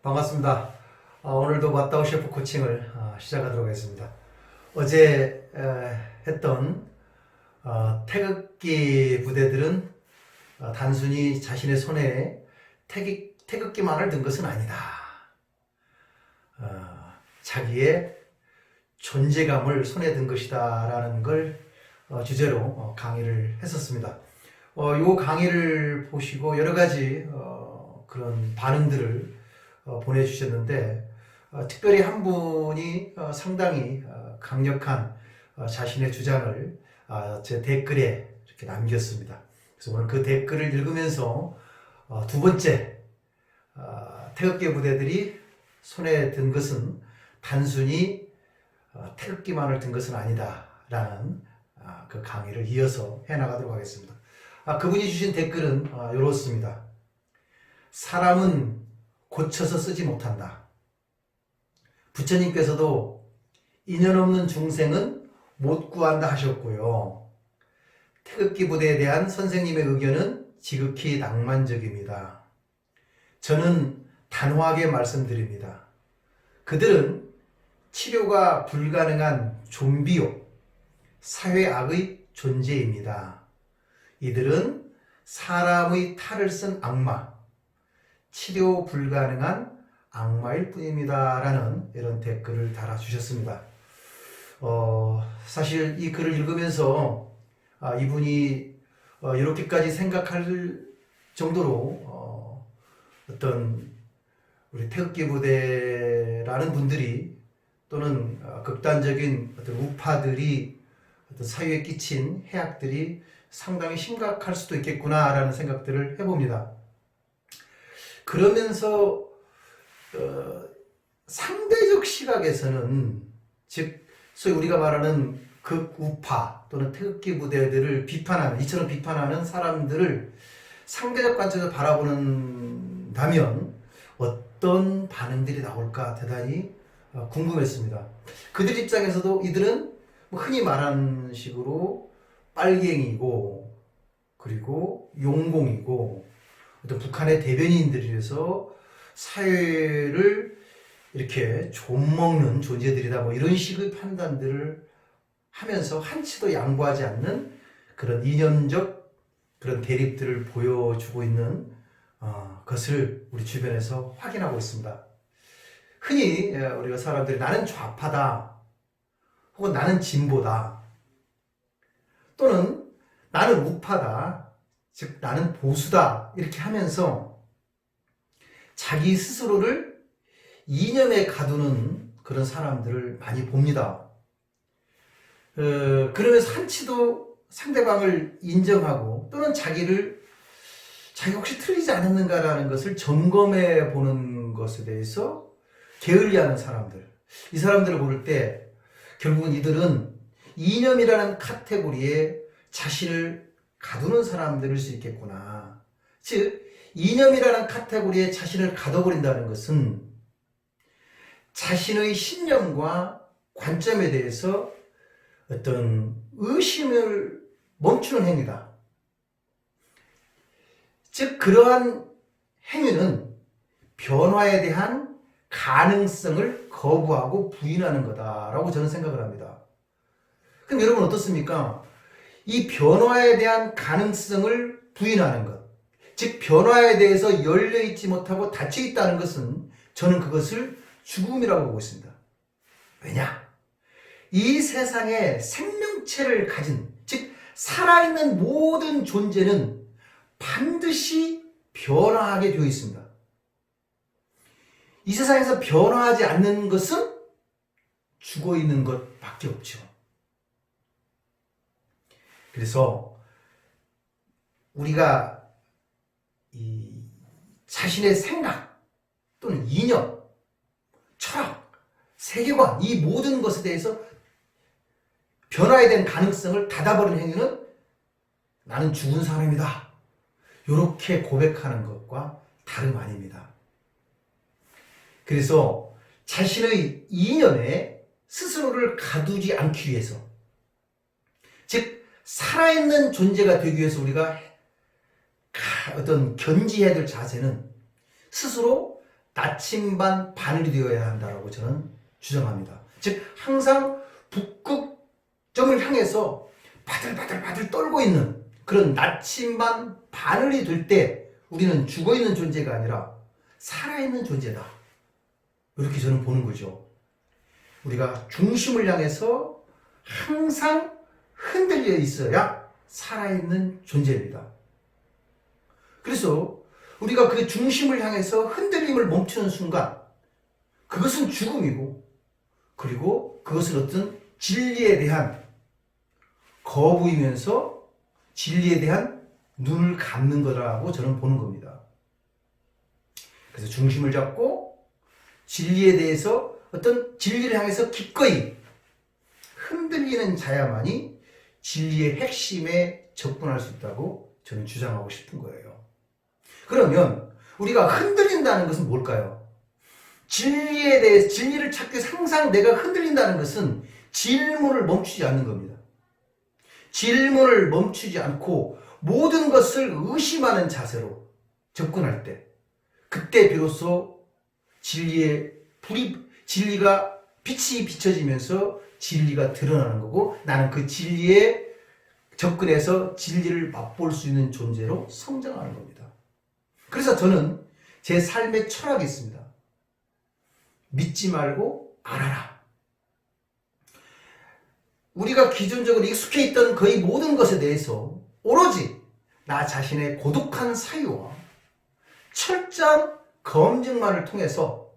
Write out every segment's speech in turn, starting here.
반갑습니다. 오늘도 맞다오 셰프 코칭을 시작하도록 하겠습니다. 어제 했던 태극기 부대들은 단순히 자신의 손에 태극기만을 든 것은 아니다. 자기의 존재감을 손에 든 것이다 라는 걸 주제로 강의를 했었습니다. 이 강의를 보시고 여러 가지 그런 반응들을 보내주셨는데 특별히 한 분이 상당히 강력한 자신의 주장을 제 댓글에 이렇게 남겼습니다. 그래서 오늘 그 댓글을 읽으면서 두 번째, 태극기 부대들이 손에 든 것은 단순히 태극기만을 든 것은 아니다 라는 그 강의를 이어서 해나가도록 하겠습니다. 그분이 주신 댓글은 이렇습니다. 사람은 고쳐서 쓰지 못한다. 부처님께서도 인연 없는 중생은 못 구한다 하셨고요. 태극기 부대에 대한 선생님의 의견은 지극히 낭만적입니다. 저는 단호하게 말씀드립니다. 그들은 치료가 불가능한 좀비요, 사회악의 존재입니다. 이들은 사람의 탈을 쓴 악마, 치료 불가능한 악마일 뿐입니다. 라는 이런 댓글을 달아주셨습니다. 사실 이 글을 읽으면서 이분이 이렇게까지 생각할 정도로 어떤 우리 태극기 부대라는 분들이 또는 극단적인 어떤 우파들이 어떤 사회에 끼친 해악들이 상당히 심각할 수도 있겠구나라는 생각들을 해봅니다. 그러면서 상대적 시각에서는 즉 소위 우리가 말하는 극우파 또는 태극기 부대들을 비판하는 이처럼 비판하는 사람들을 상대적 관점에서 바라보는다면 어떤 반응들이 나올까 대단히 궁금했습니다. 그들 입장에서도 이들은 흔히 말하는 식으로 빨갱이고 그리고 용공이고 어떤 북한의 대변인들이라서 사회를 이렇게 좀먹는 존재들이다 뭐 이런 식의 판단들을 하면서 한치도 양보하지 않는 그런 이념적 그런 대립들을 보여주고 있는 것을 우리 주변에서 확인하고 있습니다. 흔히 우리가 사람들이 나는 좌파다 혹은 나는 진보다 또는 나는 우파다 즉 나는 보수다 이렇게 하면서 자기 스스로를 이념에 가두는 그런 사람들을 많이 봅니다. 그러면서 한치도 상대방을 인정하고 또는 자기가 혹시 틀리지 않았는가라는 것을 점검해 보는 것에 대해서 게을리하는 사람들, 이 사람들을 볼 때 결국은 이들은 이념이라는 카테고리에 자신을 가두는 사람들일 수 있겠구나. 즉 이념이라는 카테고리에 자신을 가둬버린다는 것은 자신의 신념과 관점에 대해서 어떤 의심을 멈추는 행위다. 즉 그러한 행위는 변화에 대한 가능성을 거부하고 부인하는 거다라고 저는 생각을 합니다. 그럼 여러분 어떻습니까? 이 변화에 대한 가능성을 부인하는 것, 즉 변화에 대해서 열려있지 못하고 닫혀있다는 것은 저는 그것을 죽음이라고 보고 있습니다. 왜냐? 이 세상에 생명체를 가진, 즉 살아있는 모든 존재는 반드시 변화하게 되어 있습니다. 이 세상에서 변화하지 않는 것은 죽어있는 것밖에 없죠. 그래서 우리가 이 자신의 생각 또는 이념, 철학, 세계관 이 모든 것에 대해서 변화에 대한 가능성을 닫아버리는 행위는 나는 죽은 사람이다. 이렇게 고백하는 것과 다름 아닙니다. 그래서 자신의 이념에 스스로를 가두지 않기 위해서 즉 살아있는 존재가 되기 위해서 우리가 어떤 견지해야 될 자세는 스스로 나침반 바늘이 되어야 한다라고 저는 주장합니다. 즉 항상 북극점을 향해서 바들바들 떨고 있는 그런 나침반 바늘이 될 때 우리는 죽어있는 존재가 아니라 살아있는 존재다. 이렇게 저는 보는 거죠. 우리가 중심을 향해서 항상 흔들려 있어야 살아있는 존재입니다. 그래서 우리가 그 중심을 향해서 흔들림을 멈추는 순간 그것은 죽음이고, 그리고 그것은 어떤 진리에 대한 거부이면서 진리에 대한 눈을 감는 거라고 저는 보는 겁니다. 그래서 중심을 잡고 진리에 대해서 어떤 진리를 향해서 기꺼이 흔들리는 자야만이 진리의 핵심에 접근할 수 있다고 저는 주장하고 싶은 거예요. 그러면 우리가 흔들린다는 것은 뭘까요? 진리에 대해서, 진리를 찾기 위해서 항상 내가 흔들린다는 것은 질문을 멈추지 않는 겁니다. 질문을 멈추지 않고 모든 것을 의심하는 자세로 접근할 때, 그때 비로소 진리가 빛이 비춰지면서 진리가 드러나는 거고, 나는 그 진리에 접근해서 진리를 맛볼 수 있는 존재로 성장하는 겁니다. 그래서 저는 제 삶의 철학이 있습니다. 믿지 말고 알아라. 우리가 기존적으로 익숙해 있던 거의 모든 것에 대해서 오로지 나 자신의 고독한 사유와 철저한 검증만을 통해서,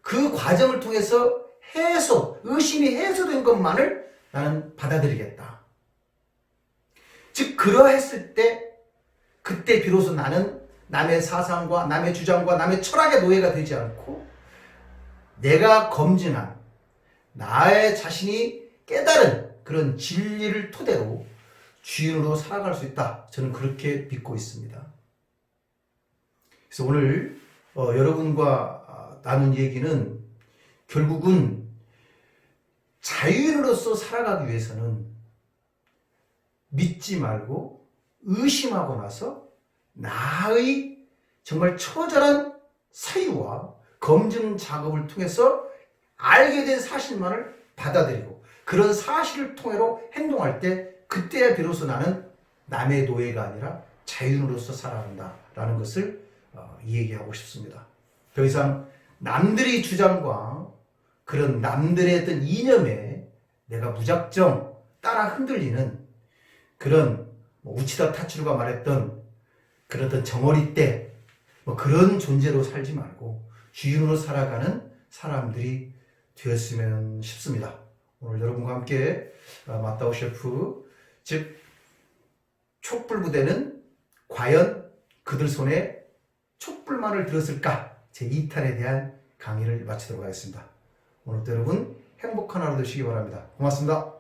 그 과정을 통해서 의심이 해소된 것만을 나는 받아들이겠다. 즉, 그러했을 때, 그때 비로소 나는 남의 사상과 남의 주장과 남의 철학의 노예가 되지 않고 내가 검증한 나의 자신이 깨달은 그런 진리를 토대로 주인으로 살아갈 수 있다. 저는 그렇게 믿고 있습니다. 그래서 오늘 여러분과 나눈 얘기는 결국은 자유인으로서 살아가기 위해서는 믿지 말고 의심하고 나서 나의 정말 처절한 사유와 검증 작업을 통해서 알게 된 사실만을 받아들이고 그런 사실을 통해로 행동할 때, 그때야 비로소 나는 남의 노예가 아니라 자유인으로서 살아간다라는 것을 얘기하고 싶습니다. 더 이상 남들의 주장과 그런 남들의 어떤 이념에 내가 무작정 따라 흔들리는 그런 우치다 타츠루가 말했던 그런 어떤 정어리 때 그런 존재로 살지 말고 주인으로 살아가는 사람들이 되었으면 싶습니다. 오늘 여러분과 함께 마따오 셰프, 즉 촛불 부대는 과연 그들 손에 촛불만을 들었을까? 제 2탄에 대한 강의를 마치도록 하겠습니다. 오늘도 여러분 행복한 하루 되시기 바랍니다. 고맙습니다.